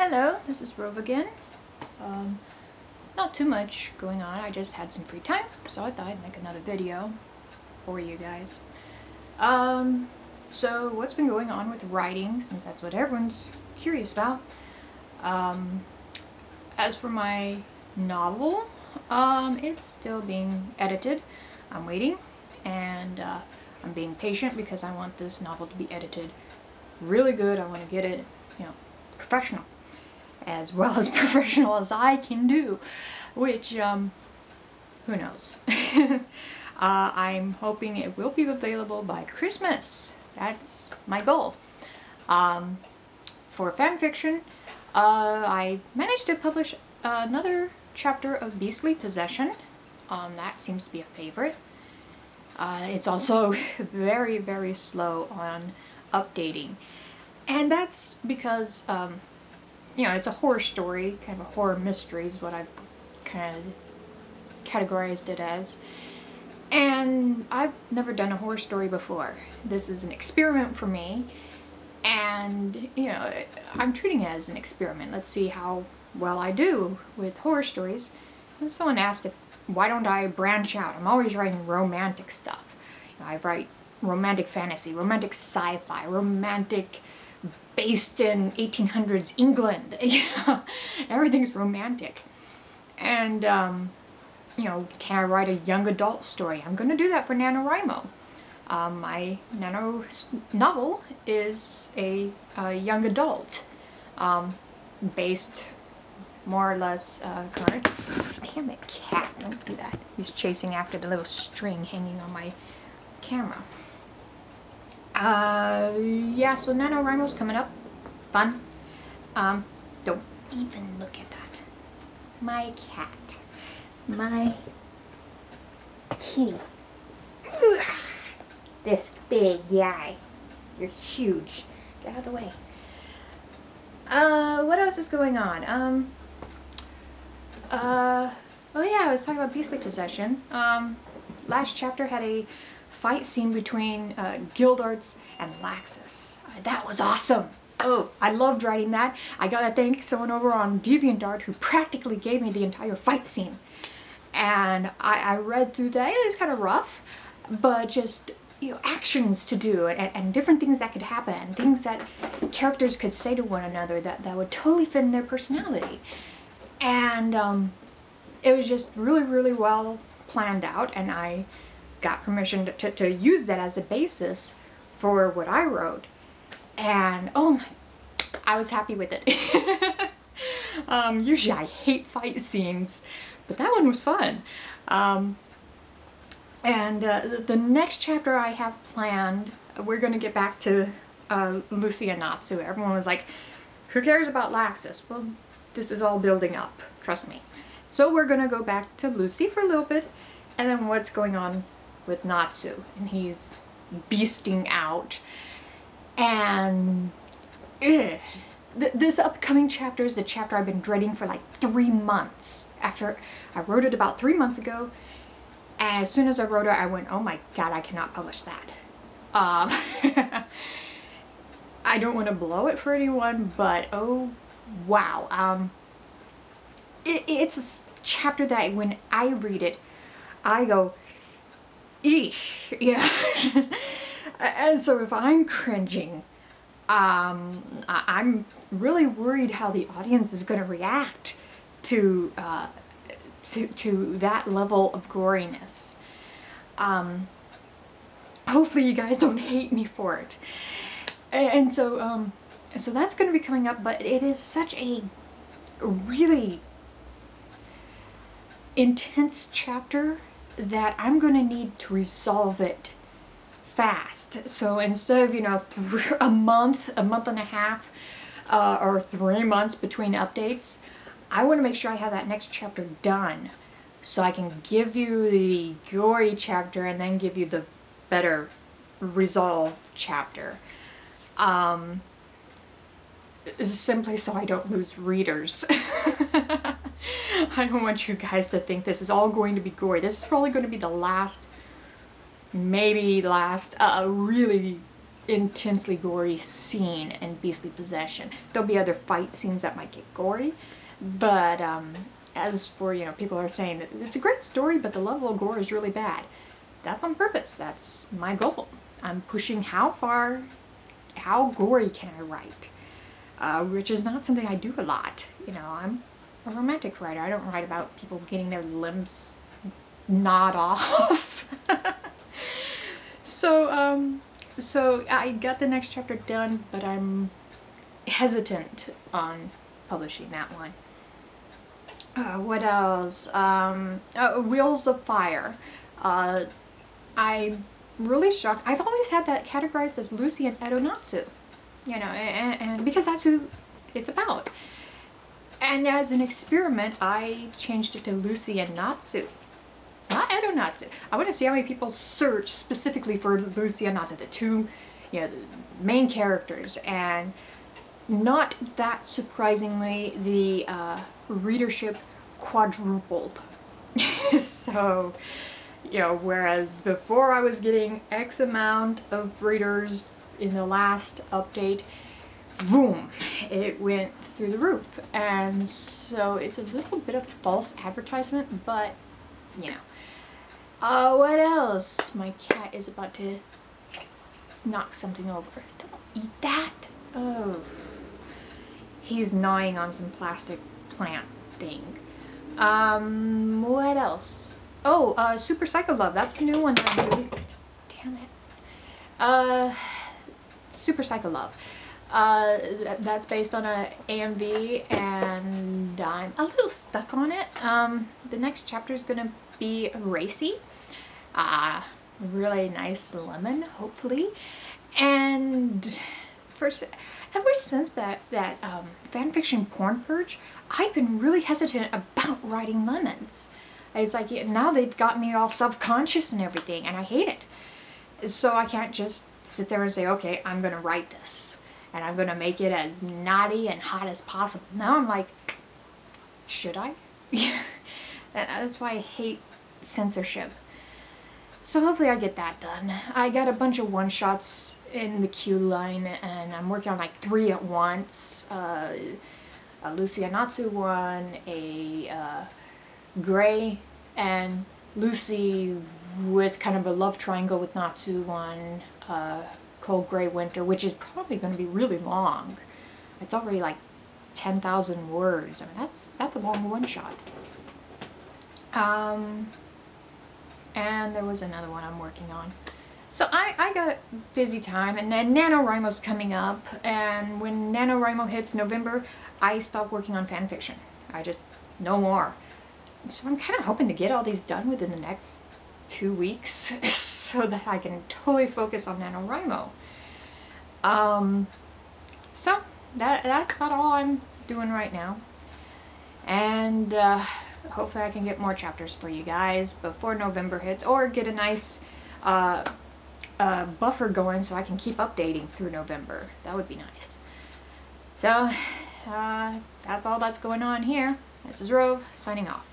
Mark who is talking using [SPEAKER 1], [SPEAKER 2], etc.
[SPEAKER 1] Hello, this is Rhov again. Not too much going on, I just had some free time, so I thought I'd make another video for you guys. So what's been going on with writing, since that's what everyone's curious about. As for my novel, it's still being edited. I'm waiting, and I'm being patient because I want this novel to be edited really good. I want to get it, professional. As well as professional as I can do, which, who knows. I'm hoping it will be available by Christmas. That's my goal. For fanfiction, I managed to publish another chapter of Beastly Possession. That seems to be a favorite. It's also very, very slow on updating. And that's because it's a horror story, kind of a horror mystery is what I've kind of categorized it as. And I've never done a horror story before. This is an experiment for me, and I'm treating it as an experiment. Let's see how well I do with horror stories. And someone asked why don't I branch out? I'm always writing romantic stuff. I write romantic fantasy, romantic sci-fi, romantic based in 1800s England. Everything's romantic. And, can I write a young adult story? I'm going to do that for Nanowrimo. My Nano novel is a young adult, based more or less current. Damn it, cat, don't do that. He's chasing after the little string hanging on my camera. Yeah, so Nanowrimo's coming up. Fun. Don't even look at that. My cat. My kitty. Ugh. This big guy. You're huge. Get out of the way. What else is going on? Oh yeah, I was talking about Beastly Possession. Last chapter had a fight scene between Gildarts and Laxus. That was awesome. Oh, I loved writing that. I gotta thank someone over on DeviantArt who practically gave me the entire fight scene. And I read through that. It was kind of rough, but just actions to do and different things that could happen, and things that characters could say to one another that would totally fit in their personality. And it was just really, really well planned out, and I got permission to use that as a basis for what I wrote, and I was happy with it. Usually I hate fight scenes, but that one was fun. And the next chapter I have planned, we're going to get back to Lucy and Natsu. Everyone was like, who cares about Laxus? Well, this is all building up, trust me. So we're going to go back to Lucy for a little bit, and then what's going on with Natsu, and he's beasting out. And this upcoming chapter is the chapter I've been dreading for like 3 months. After I wrote it about 3 months ago, and as soon as I wrote it, I went, oh my god, I cannot publish that. I don't want to blow it for anyone, but oh wow. It's a chapter that when I read it, I go, eesh, yeah. And so if I'm cringing, I'm really worried how the audience is going to react to that level of goriness. Hopefully you guys don't hate me for it. And so that's going to be coming up, but it is such a really intense chapter that I'm going to need to resolve it fast. So instead of a month and a half, or 3 months between updates, I want to make sure I have that next chapter done so I can give you the gory chapter and then give you the better resolved chapter. Simply so I don't lose readers. I don't want you guys to think this is all going to be gory. This is probably going to be the last, maybe last, really intensely gory scene in Beastly Possession. There'll be other fight scenes that might get gory, but as for, you know, people are saying that it's a great story, but the level of gore is really bad. That's on purpose. That's my goal. I'm pushing how gory can I write, which is not something I do a lot. You know, I'm a romantic writer. I don't write about people getting their limbs gnawed off. So I got the next chapter done, but I'm hesitant on publishing that one. What else? Wheels of Fire. I'm really shocked. I've always had that categorized as Lucy and Edonatsu, you know, and because that's who it's about. And as an experiment, I changed it to Lucy and Natsu. Not Edonatsu. I want to see how many people search specifically for Lucy and Natsu, the two, you know, the main characters. And not that surprisingly, the readership quadrupled. So, you know, whereas before I was getting X amount of readers in the last update, boom, it went through the roof. And so it's a little bit of false advertisement, but, you know. What else? My cat is about to knock something over. Don't eat that. Oh. He's gnawing on some plastic plant thing. What else? Oh, Super Psycho Love. That's the new one that I'm doing. Damn it. Super Psycho Love. That's based on a AMV, and I'm a little stuck on it. The next chapter is gonna be racy. Really nice lemon, hopefully. And ever since that fanfiction porn purge, I've been really hesitant about writing lemons. It's like, now they've got me all self-conscious and everything, and I hate it. So I can't just sit there and say, okay, I'm gonna write this, and I'm gonna make it as naughty and hot as possible. Now I'm like, should I? That's why I hate censorship. So hopefully I get that done. I got a bunch of one-shots in the queue line, and I'm working on like 3 at once. A Lucy and Natsu one, a Gray and Lucy with kind of a love triangle with Natsu one, Cold Gray Winter, which is probably going to be really long. It's already like 10,000 words. I mean, that's a long one-shot. And there was another one I'm working on. So I got a busy time, and then Nanowrimo's coming up, and when Nanowrimo hits November, I stop working on fanfiction. I just, no more. So I'm kind of hoping to get all these done within the next 2 weeks so that I can totally focus on Nanowrimo. So that's about all I'm doing right now. And hopefully I can get more chapters for you guys before November hits, or get a nice buffer going so I can keep updating through November. That would be nice. So that's all that's going on here. This is Rhov, signing off.